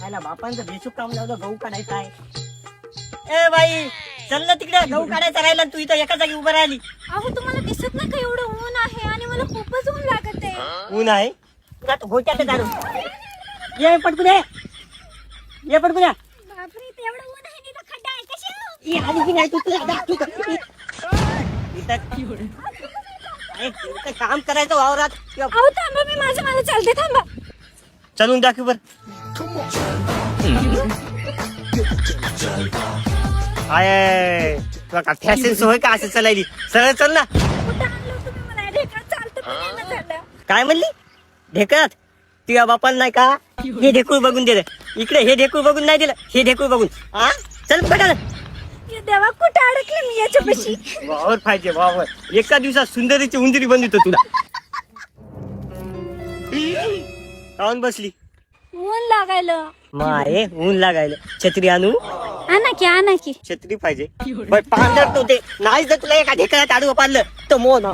त्याला बापांचं बेशुक काम लावलं गहू काढायचा आहे. ए बाई चल ना तिकडे गहू काढायचा राहिला तू इथं एका जागी उभं राहिली. अहो तुम्हाला दिसत नाही का एवढं ऊन आहे आणि मला खूपच ऊन लागत आहे. ऊन आहे तुला तो गोट्यात जाणू ये पटकून ये पटकून या. बापरे एवढं ऊन आहे तिथं खड्डा आहे कशी हो? ये आली की नाही तू तुला इथं काम करायचं वावरात. अहो थांबा मी माझं चालते थांबा. चलून दाखव बर आय तुला का फॅशन सोय का असं चलायली सरळ चल ना. कुठं आणलं तुम्ही मला ढेकळत चालतं पण येणं झालं. काय म्हणली ढेकळत तुझ्या बापाला नाही का हे ढेकूळ बघून दिलं इकडे हे ढेकूळ बघून नाही दिलं हे ढेकूळ बघून हा चल पटा ये देवा कुठं अडकले मी याच्यापाशी. वावर पाहिजे वावर एका दिवसात सुंदरीची उंदरी बनवितो तुला. काऊन बसली ऊन लागायलं. मारे ऊन लागायला छत्री आणू आणा की छत्री पाहिजे पांढर तो ते नाही जर तुला एका ढेकळ्यात आडवं पाडलं तर मोन